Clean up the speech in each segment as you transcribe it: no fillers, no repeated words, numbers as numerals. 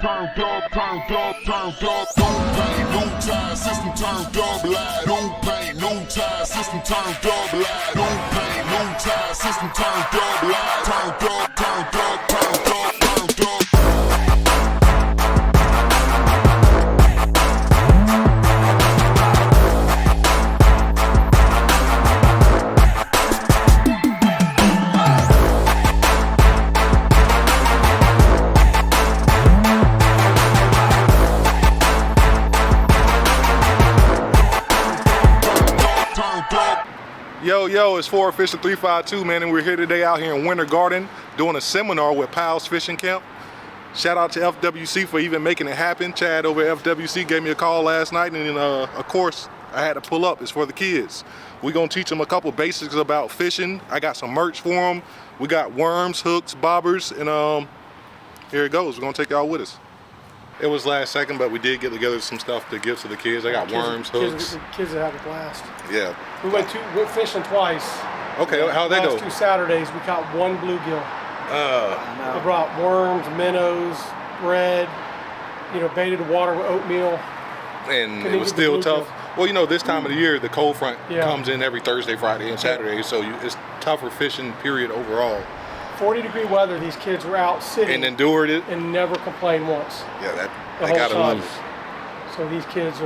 turned up, don't pay, no time, system turned up, like, don't pay, no time, system turned up, like, don't pay, no time, system turned up, like, turned up. Yo, it's 4 Fishing 352, man, and we're here today out here in Winter Garden doing a seminar with PALS Fishing Camp. Shout out to FWC for even making it happen. Chad over at FWC gave me a call last night, and of course, I had to pull up. It's for the kids. We're gonna teach them a couple basics about fishing. I got some merch for them. We got worms, hooks, bobbers, and here it goes. We're gonna take y'all with us. It was last second, but we did get together some stuff to give to the kids. I got worms, hooks. Kids that have a blast. Yeah. We went fishing twice. Okay, how'd they go? Last 2 Saturdays, we caught 1 bluegill. We brought worms, minnows, bread, baited the water with oatmeal. And it was still tough. Well, this time of the year, the cold front comes in every Thursday, Friday, and Saturday, so it's tougher fishing, period, overall. 40-degree weather, these kids were out sitting and endured it and never complained once. Yeah, they gotta love it. So these kids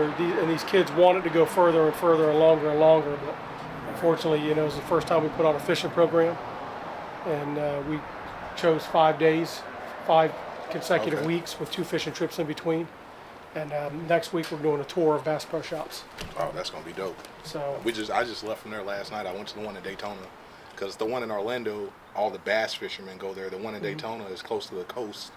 wanted to go further and further and longer, but unfortunately, it was the first time we put on a fishing program, and we chose 5 days, 5 consecutive weeks with 2 fishing trips in between. And next week we're doing a tour of Bass Pro Shops. Oh, that's gonna be dope. So I just left from there last night. I went to the one in Daytona, because the one in Orlando, all the bass fishermen go there. The one in Daytona is close to the coast,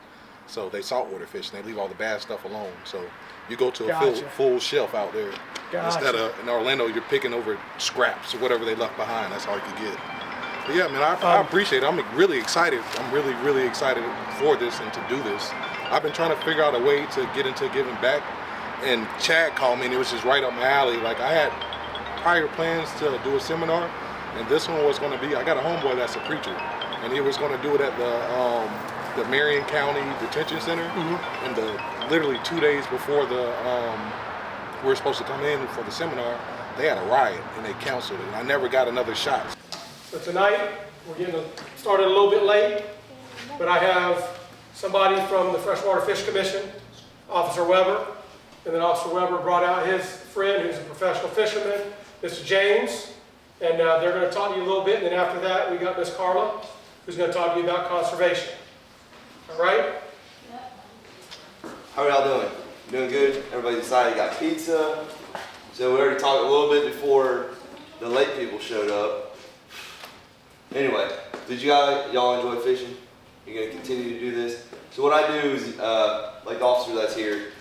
so they saltwater fish and they leave all the bad stuff alone. So you go to a full shelf out there. Instead of in Orlando, you're picking over scraps or whatever they left behind. That's all you can get. But yeah, man, I appreciate it. I'm really excited. I'm really excited for this and to do this. I've been trying to figure out a way to get into giving back, and Chad called me and it was just right up my alley. Like, I had prior plans to do a seminar, and this one was going to be, I got a homeboy that's a preacher, and he was going to do it at the Marion County Detention Center. And literally 2 days before we were supposed to come in for the seminar, they had a riot and they canceled it. And I never got another shot. So tonight, we're getting started a little bit late, but I have somebody from the Freshwater Fish Commission, Officer Weber, and then Officer Weber brought out his friend who's a professional fisherman, Mr. James. And they're going to talk to you a little bit, and then after that, we got Miss Carla, who's going to talk to you about conservation. All right? How are y'all doing? Doing good? Everybody decided got pizza. So we already talked a little bit before the late people showed up. Anyway, did y'all enjoy fishing? You're going to continue to do this? So what I do is, like the officer that's here,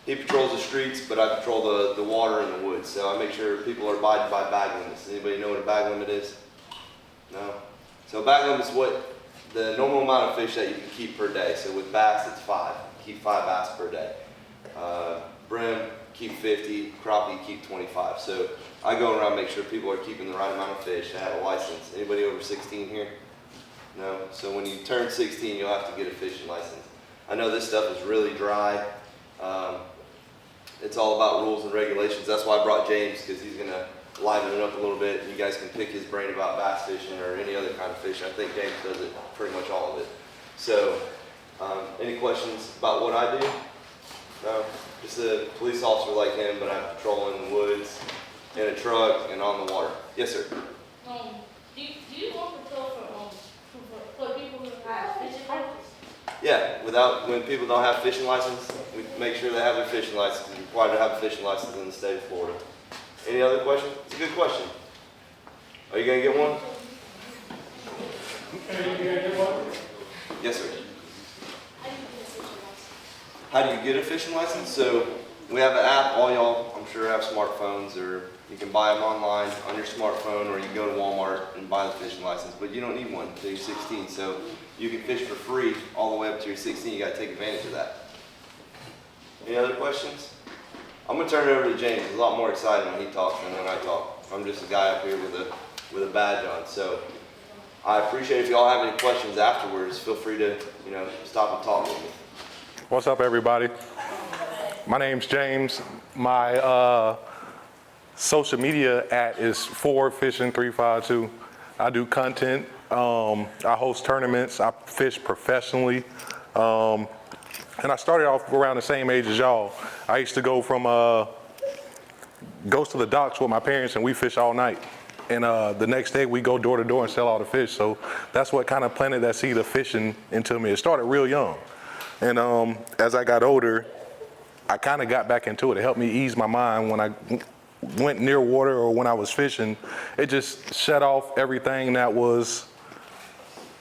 he patrols the streets, but I patrol the water and the woods. So I make sure people are abiding by bag limits. Anybody know what a bag limit is? No? So a bag limit is what the normal amount of fish that you can keep per day. So with bass, it's 5. You keep 5 bass per day. Brim, keep 50. Crappie, keep 25. So I go around and make sure people are keeping the right amount of fish. I have a license. Anybody over 16 here? No? So when you turn 16, you'll have to get a fishing license. I know this stuff is really dry. It's all about rules and regulations. That's why I brought James, because he's going to liven it up a little bit. You guys can pick his brain about bass fishing or any other kind of fish. I think James does it, pretty much all of it. So, any questions about what I do? No? Just a police officer like him, but I'm patrolling the woods, in a truck, and on the water. Yes, sir? Do you want to patrol for people who have fishing license? Yeah, when people don't have fishing license, we make sure they have their fishing license. It's required to have a fishing license in the state of Florida. Any other questions? It's a good question. Are you going to get one? Are you going to get one? Yes, sir. How do you get a fishing license? So we have an app. All y'all, I'm sure, have smartphones, or you can buy them online on your smartphone, or you can go to Walmart and buy the fishing license. But you don't need one until you're 16. So you can fish for free all the way up to your 16. You got to take advantage of that. Any other questions? I'm going to turn it over to James. It's a lot more exciting when he talks than when I talk. I'm just a guy up here with a badge on. So I appreciate if y'all have any questions afterwards. Feel free to stop and talk with me. What's up, everybody? My name's James. My social media @ is FordFishing352. I do content. I host tournaments. I fish professionally. And I started off around the same age as y'all. I used to go from goes to the docks with my parents, and we fish all night. And the next day we go door to door and sell all the fish. So that's what kind of planted that seed of fishing into me. It started real young. And as I got older, I kind of got back into it. It helped me ease my mind when I went near water or when I was fishing. It just shut off everything that was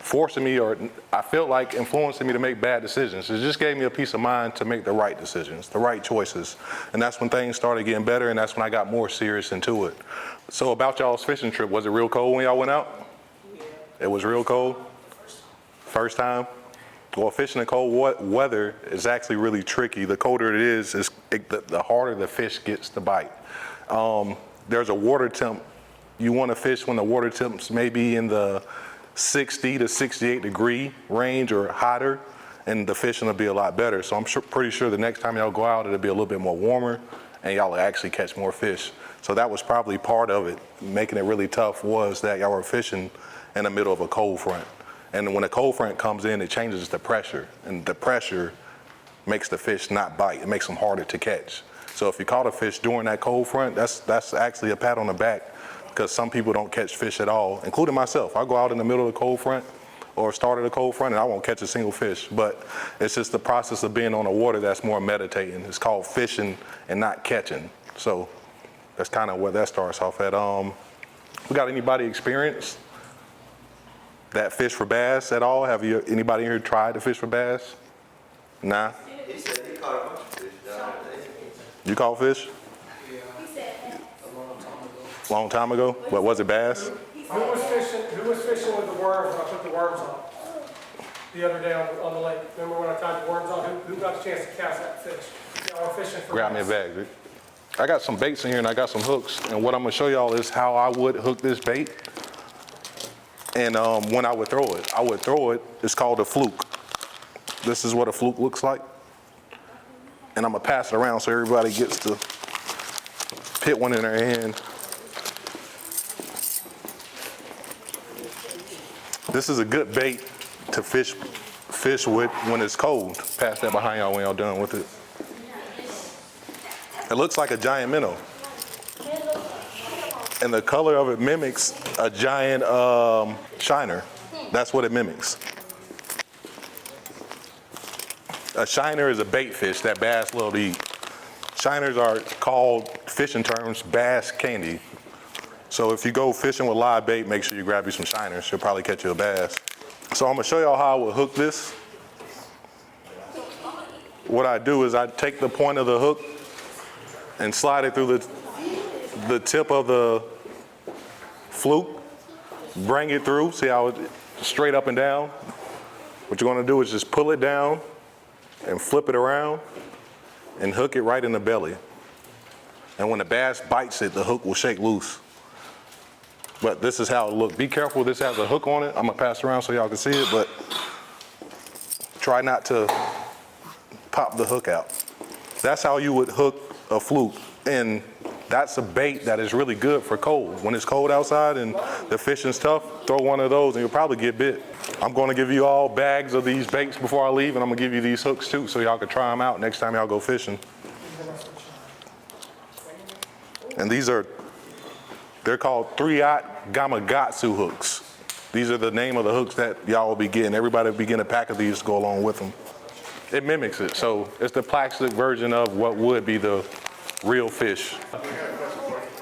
forcing me, or I felt like influencing me to make bad decisions. It just gave me a peace of mind to make the right decisions, the right choices. And that's when things started getting better, and that's when I got more serious into it. So about y'all's fishing trip, was it real cold when y'all went out? Yeah. It was real cold? First time? Well, fishing in cold weather is actually really tricky. The colder it is the harder the fish gets to bite. There's a water temp. You want to fish when the water temps may be in the 60 to 68 degree range or hotter, and the fishing will be a lot better. So I'm pretty sure the next time y'all go out, it'll be a little bit more warmer, and y'all will actually catch more fish. So that was probably part of it. Making it really tough was that y'all were fishing in the middle of a cold front. And when a cold front comes in, it changes the pressure, and the pressure makes the fish not bite. It makes them harder to catch. So if you caught a fish during that cold front, that's actually a pat on the back, because some people don't catch fish at all, including myself. I go out in the middle of the cold front or start of the cold front, and I won't catch a single fish. But it's just the process of being on the water that's more meditating. It's called fishing and not catching. So that's kind of where that starts off at. We got anybody experienced that fish for bass at all? Have you, anybody here tried to fish for bass? Nah? He said he caught a bunch of fish down there. You caught fish? Long time ago? What was it, bass? Who was fishing with the worms when I put the worms on the other day on the lake? Remember when I tied the worms on? Who got the chance to cast that fish? Y'all were fishing for Grab me a bass. bag, dude. I got some baits in here and I got some hooks. And what I'm gonna show y'all is how I would hook this bait. And when I would throw it, it's called a fluke. This is what a fluke looks like. And I'm gonna pass it around so everybody gets to pit one in their hand. This is a good bait to fish with when it's cold. Pass that behind y'all when y'all done with it. It looks like a giant minnow. And the color of it mimics a giant shiner. That's what it mimics. A shiner is a bait fish that bass love to eat. Shiners are called, fishing terms, bass candy. So if you go fishing with live bait, make sure you grab you some shiners. You'll probably catch you a bass. So I'm gonna show y'all how I would hook this. What I do is I take the point of the hook and slide it through the tip of the fluke, bring it through, see how it's straight up and down. What you're gonna do is just pull it down and flip it around and hook it right in the belly. And when the bass bites it, the hook will shake loose. But this is how it looks. Be careful, this has a hook on it. I'm gonna pass it around so y'all can see it, but try not to pop the hook out. That's how you would hook a fluke. And that's a bait that is really good for cold. When it's cold outside and the fishing's tough, throw one of those and you'll probably get bit. I'm gonna give you all bags of these baits before I leave, and I'm gonna give you these hooks too so y'all can try them out next time y'all go fishing. And they're called 3-aught Gamakatsu hooks. These are the name of the hooks that y'all will be getting. Everybody will be getting a pack of these to go along with them. It mimics it, so it's the plastic version of what would be the real fish.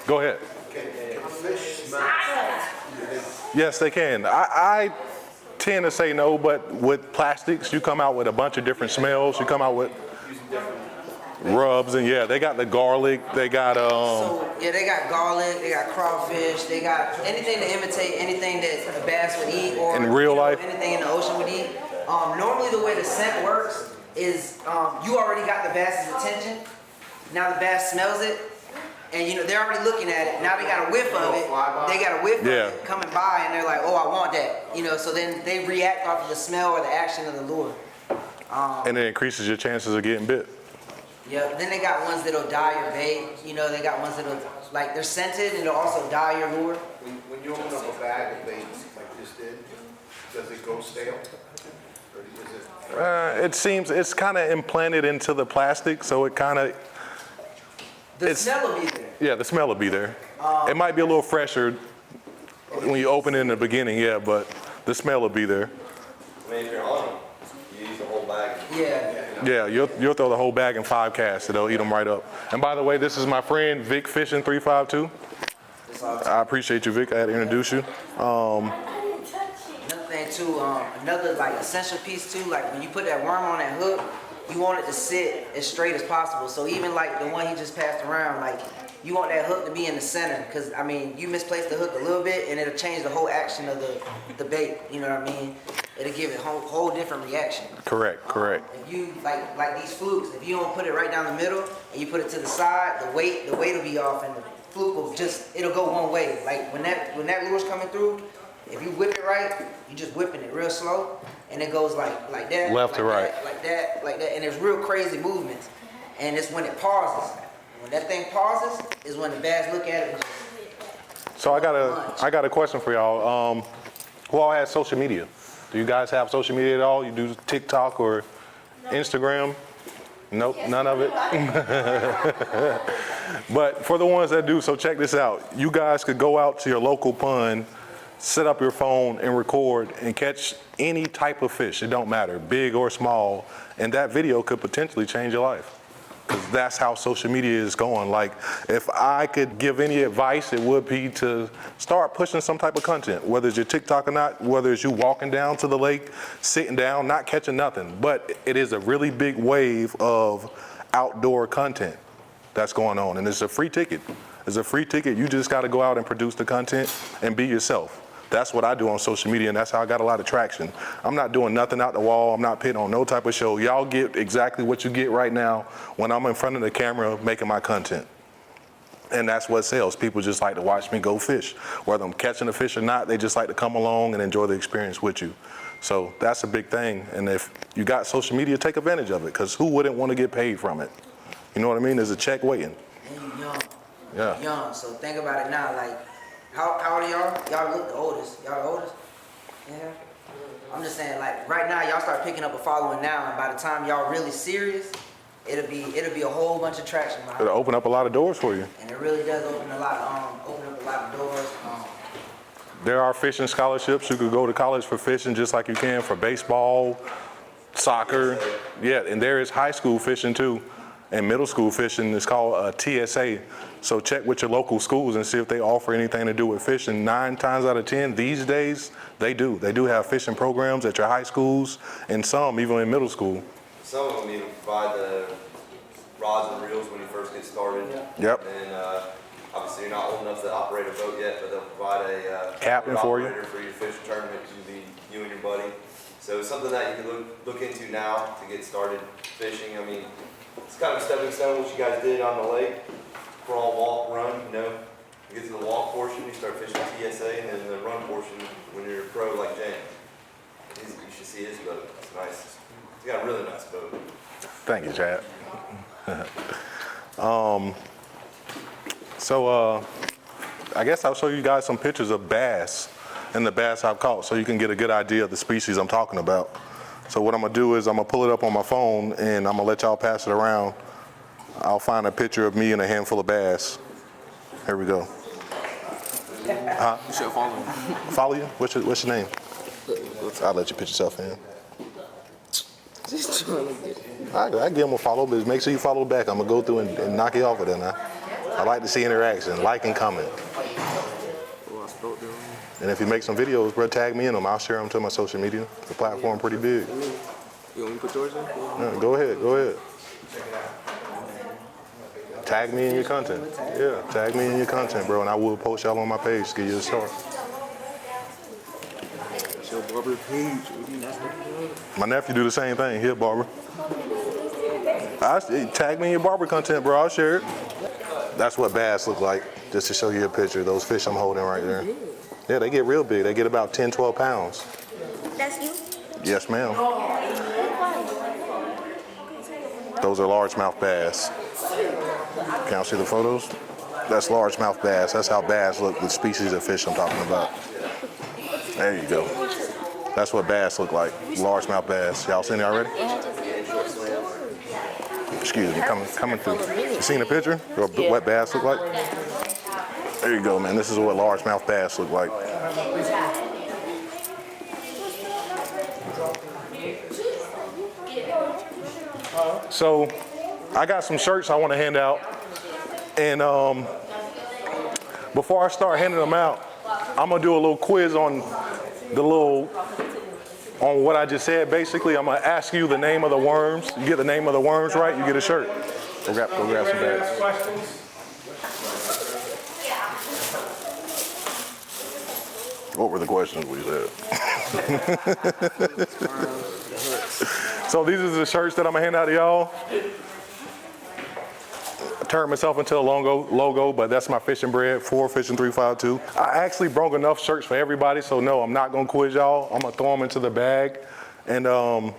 Go ahead. Yes, they can. I tend to say no, but with plastics, you come out with a bunch of different smells. You come out with rubs, and yeah, they got the garlic. They got they got garlic. They got crawfish. They got anything to imitate anything that a bass would eat, or in real life, anything in the ocean would eat. Normally, the way the scent works is you already got the bass's attention. Now the bass smells it, and they're already looking at it. Now they got a whiff of it. They got a whiff of it coming by, and they're like, "Oh, I want that." So then they react off of the smell or the action of the lure. And it increases your chances of getting bit. Yeah, then they got ones that'll dye your bait. You know, they got ones that'll, like, they're scented and it'll also dye your lure. When you open up a bag of baits like this did, does it go stale? Or is it? It seems it's kind of implanted into the plastic, so it kind of. The smell will be there. Yeah, the smell will be there. It might be a little fresher when you open it in the beginning, yeah, but the smell will be there. I mean, if you're on them, you use the whole bag. Yeah. Yeah, you'll throw the whole bag in 5 casts, so they'll eat them right up. And by the way, this is my friend Vic Fishing 352. I appreciate you, Vic. I had to introduce you. Another thing too, another like essential piece too, like when you put that worm on that hook, you want it to sit as straight as possible. So even like the one he just passed around, like you want that hook to be in the center, because I mean you misplace the hook a little bit and it'll change the whole action of the bait. You know what I mean? It'll give it a whole different reaction. Correct. If you like these flukes, if you don't put it right down the middle and you put it to the side, the weight will be off and the fluke will it'll go one way. Like when that lure's coming through, if you whip it right, you just whipping it real slow, and it goes like that, left to right, like that, and there's real crazy movements. And it's when it pauses. When that thing pauses is when the bass look at it. So I got a question for y'all. Who all has social media? Do you guys have social media at all? You do TikTok or Instagram? Nope, none of it. But for the ones that do, so check this out. You guys could go out to your local pond, set up your phone and record and catch any type of fish. It don't matter, big or small. And that video could potentially change your life. Because that's how social media is going. Like, if I could give any advice, it would be to start pushing some type of content, whether it's your TikTok or not, whether it's you walking down to the lake, sitting down, not catching nothing. But it is a really big wave of outdoor content that's going on. And it's a free ticket. It's a free ticket. You just got to go out and produce the content and be yourself. That's what I do on social media, and that's how I got a lot of traction. I'm not doing nothing out the wall. I'm not pitting on no type of show. Y'all get exactly what you get right now when I'm in front of the camera making my content. And that's what sells. People just like to watch me go fish. Whether I'm catching a fish or not, they just like to come along and enjoy the experience with you. So that's a big thing. And if you got social media, take advantage of it, because who wouldn't want to get paid from it? You know what I mean? There's a check waiting. And you young. Yeah. You're young, so think about it now. Like, how old are y'all? Y'all look the oldest. Y'all the oldest? Yeah. I'm just saying, like, right now, y'all start picking up a following now, and by the time y'all really serious, it'll be a whole bunch of traction behind it. It'll open up a lot of doors for you. And it really does open up a lot of doors. There are fishing scholarships. You could go to college for fishing just like you can for baseball, soccer. Yeah, and there is high school fishing too. And middle school fishing is called TSA. So check with your local schools and see if they offer anything to do with fishing. 9 times out of 10 these days, they do. They do have fishing programs at your high schools and some even in middle school. Some of them even provide the rods and reels when you first get started. Yep. And obviously you're not old enough to operate a boat yet, but they'll provide a captain for you. For your fish tournament. It can be you and your buddy. So it's something that you can look into now to get started fishing. I mean, it's kind of a stepping stone what you guys did on the lake. Crawl, walk, run, you know. You get to the walk portion, you start fishing TSA, and then the run portion when you're a pro like Jan. You should see his boat. It's nice. He's got a really nice boat. Thank you, Chad. So I guess I'll show you guys some pictures of bass and the bass I've caught so you can get a good idea of the species I'm talking about. So what I'm gonna do is I'm gonna pull it up on my phone and I'm gonna let y'all pass it around. I'll find a picture of me and a handful of bass. Here we go. Huh? You should follow me. Follow you? What's your name? I'll let you put yourself in. I give them a follow, but make sure you follow back. I'm gonna go through and knock you off of there now. I like to see interaction, like and comment. And if you make some videos, bro, tag me in them. I'll share them to my social media. The platform pretty big. You want me to put yours in? Yeah, go ahead. Tag me in your content. Yeah, tag me in your content, bro, and I will post y'all on my page to get you a start. It's your barber page. My nephew do the same thing. Here, barber. Tag me in your barber content, bro. I'll share it. That's what bass look like, just to show you a picture of those fish I'm holding right there. Yeah, they get real big. They get about 10, 12 pounds. That's you? Yes, ma'am. Those are largemouth bass. Can y'all see the photos? That's largemouth bass. That's how bass look, the species of fish I'm talking about. There you go. That's what bass look like, largemouth bass. Y'all seen it already? Excuse me, coming through. You seen the picture? What bass look like? There you go, man. This is what largemouth bass look like. So, I got some shirts I want to hand out, and before I start handing them out, I'm gonna do a little quiz on what I just said. Basically, I'm gonna ask you the name of the worms. You get the name of the worms right, you get a shirt. Go grab some bags. Questions? What were the questions we said? So these are the shirts that I'm gonna hand out to y'all. I turned myself into a logo, but that's my fishing bread, 4 Fishing 352. I actually brought enough shirts for everybody, so no, I'm not gonna quiz y'all. I'm gonna throw them into the bag. And I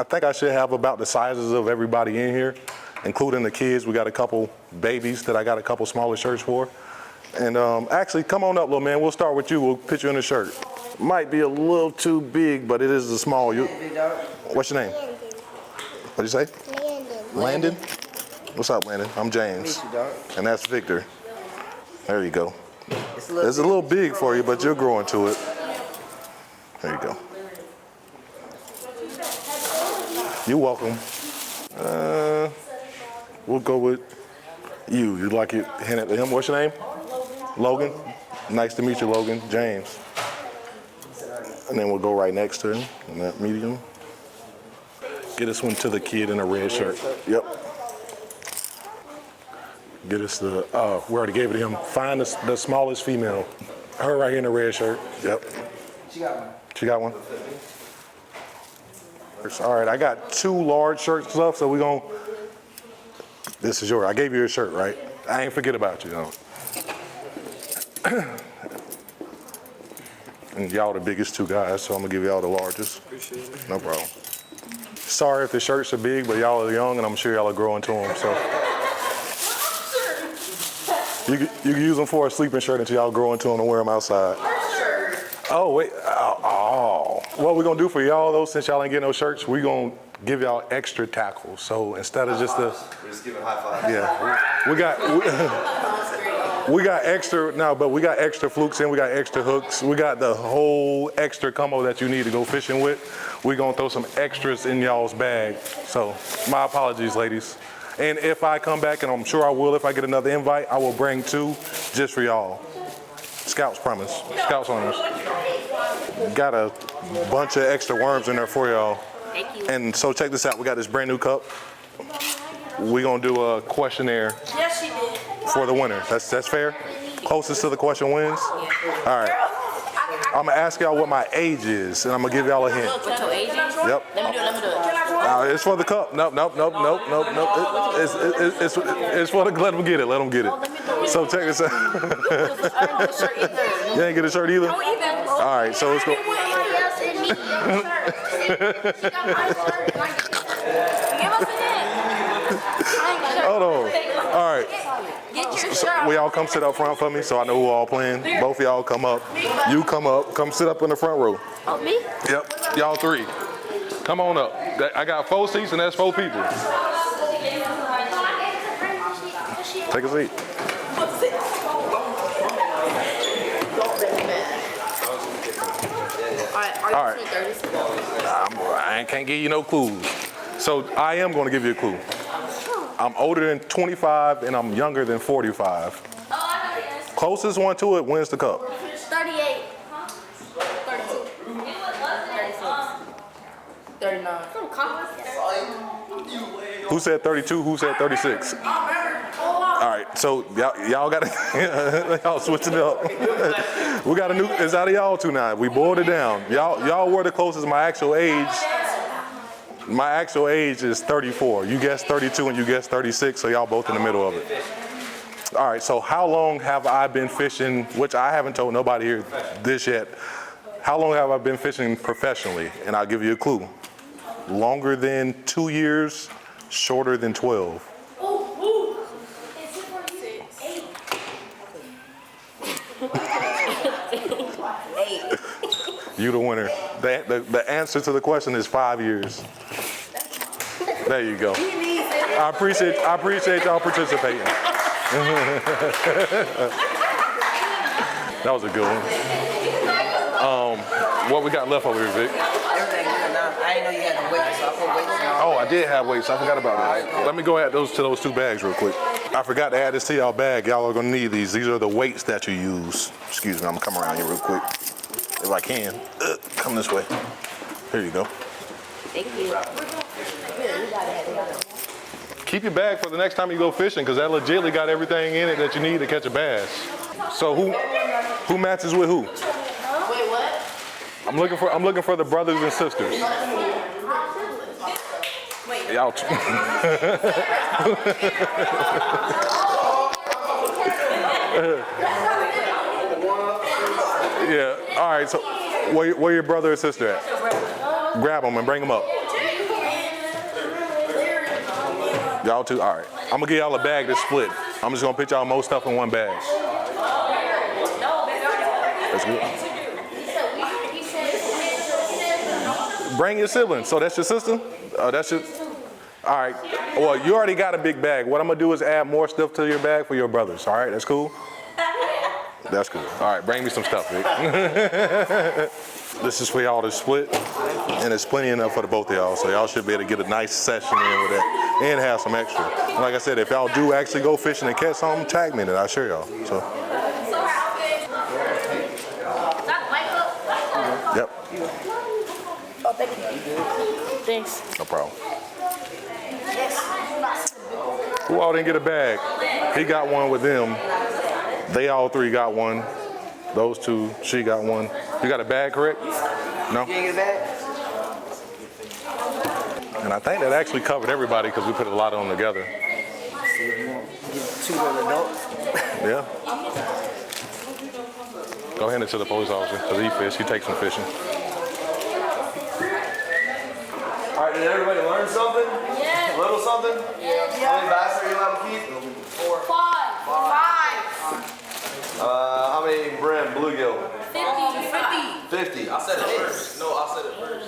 think I should have about the sizes of everybody in here, including the kids. We got a couple babies that I got a couple smaller shirts for. And actually, come on up, little man. We'll start with you. We'll put you in the shirt. Might be a little too big, but it is a small. What's your name? What'd you say? Landon. What's up, Landon? I'm James. Meet you, dog. And that's Victor. There you go. It's a little big for you, but you'll grow into it. There you go. You're welcome. We'll go with you. You'd like it, hand it to him. What's your name? Logan. Nice to meet you, Logan. James. And then we'll go right next to him in that medium. Get this one to the kid in a red shirt. Yep. Get us the, we already gave it to him. Find the smallest female. Her right here in the red shirt. Yep. She got one. She got one? All right, I got 2 large shirts left, so we're gonna, this is yours. I gave you your shirt, right? I ain't forget about you, though. And y'all the biggest 2 guys, so I'm gonna give y'all the largest. Appreciate it. No problem. Sorry if the shirts are big, but y'all are young, and I'm sure y'all are growing to them, so. You can use them for a sleeping shirt until y'all grow into them and wear them outside. Oh, wait. Oh. What we're going to do for y'all, though, since y'all ain't getting no shirts, we're going to give y'all extra tackles. So instead of just the... We're just giving high fives. Yeah. We got extra, no, but we got extra flukes in, we got extra hooks. We got the whole extra combo that you need to go fishing with. We're going to throw some extras in y'all's bag. So my apologies, ladies. And if I come back, and I'm sure I will, if I get another invite, I will bring 2 just for y'all. Scouts promise. Scouts on us. Got a bunch of extra worms in there for y'all. Thank you. And so check this out. We got this brand new cup. We're going to do a questionnaire Yes, she did. for the winner. That's fair? Closest to the question wins? All right. I'm going to ask y'all what my age is, and I'm going to give y'all a hint. What's your age? Yep. Let me do it. It's for the cup. Nope. It's for the, let them get it. So check this out. You ain't get a shirt either? All right, so let's go. Hold on. All right. So we all come sit up front for me so I know who all playing. Both of y'all come up. You come up. Come sit up in the front row. Oh, me? Yep. Y'all 3. Come on up. I got 4 seats and that's 4 people. Take a seat. All right. I can't give you no clues. So I am going to give you a clue. I'm older than 25 and I'm younger than 45. Closest one to it wins the cup. 38. 32. 36. 39. Who said 32? Who said 36? All right, so y'all got to, y'all switching it up. We got a new, it's out of y'all 2 now. We boiled it down. Y'all were the closest. My actual age is 34. You guessed 32 and you guessed 36, so y'all both in the middle of it. All right, so how long have I been fishing, which I haven't told nobody here this yet. How long have I been fishing professionally? And I'll give you a clue. Longer than 2 years, shorter than 12? Is it for 8? You the winner. The answer to the question is 5 years. There you go. I appreciate y'all participating. That was a good one. What we got left over here, Vic? Everything good now. I didn't know you had the weights, so I put weights in all. Oh, I did have weights. I forgot about that. Let me go add those to those 2 bags real quick. I forgot to add this to y'all bag. Y'all are gonna need these. These are the weights that you use. Excuse me, I'm gonna come around here real quick. If I can. Come this way. Here you go. Thank you. Keep your bag for the next time you go fishing, because that legitly got everything in it that you need to catch a bass. So who matches with who? Wait, what? I'm looking for the brothers and sisters. Y'all. Yeah. All right. So where your brother or sister at? Grab them and bring them up. Y'all too? All right. I'm gonna give y'all a bag that's split. I'm just gonna put y'all most stuff in one bag. That's good. Bring your siblings. So that's your sister? That's your... All right. Well, you already got a big bag. What I'm gonna do is add more stuff to your bag for your brothers. All right, that's cool? That's cool. All right, bring me some stuff, Vic. This is for y'all to split, and it's plenty enough for the both of y'all, so y'all should be able to get a nice session in with that and have some extra. Like I said, if y'all do actually go fishing and catch something, tag me in it. I'll show y'all. So. Yep. Oh, thank you. Thanks. No problem. Who all didn't get a bag? He got one with them. They all 3 got one. Those 2, she got one. You got a bag, correct? No? You didn't get a bag? And I think that actually covered everybody because we put a lot of them together. See if you want to get 2 little adults. Yeah. Go hand it to the police officer because he fish. He takes some fishing. All right, did everybody learn something? Yeah. A little something? Yeah. How many bass are you allowed to keep? 5. How many brim, bluegill? 50. 50. I said it first. No, I said it first.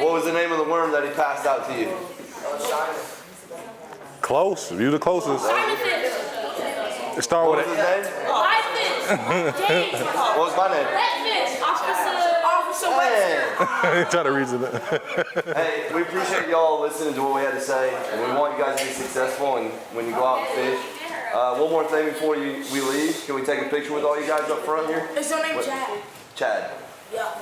What was the name of the worm that he passed out to you? Close. You the closest. It start What with was his it. name? James. What was my name? Redfish. Officer Hey. Try to reason it. Hey, we appreciate y'all listening to what we had to say, and we want you guys to be successful and when you go out and fish. One more thing before we leave. Can we take a picture with all you guys up front here? Is your name Chad? Chad. Yeah.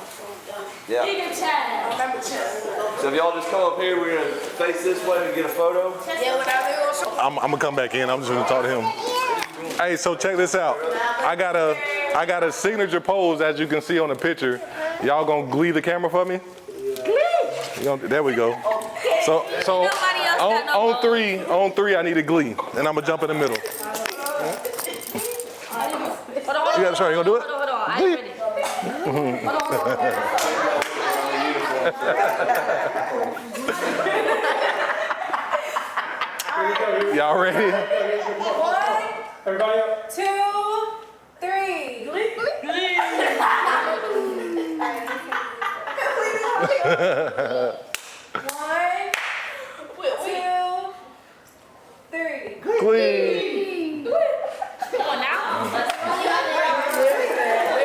Yeah. Nigga Chad. I remember Chad. So if y'all just come up here, we're going to face this way and get a photo. Yeah, whatever. I'm gonna come back in. I'm just gonna talk to him. Hey, so check this out. I got a signature pose, as you can see on the picture. Y'all gonna glee the camera for me? There we go. So on three, I need a glee, and I'm gonna jump in the middle. You got to show. You gonna do it? Hold on. I ain't ready. Y'all ready? 1, everybody up. 2, 3. Glee. One, 2, 3. Glee. Come on now.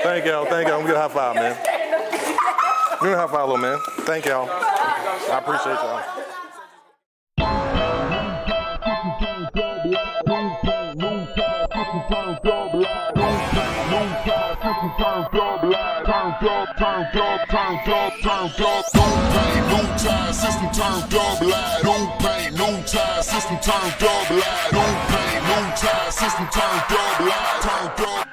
Thank y'all. I'm gonna get a high five, man. Give me a high five, little man. Thank y'all. I appreciate y'all. System turned up like no pain, no tie. System turned up like no pain, no tie. System turned up like turned up.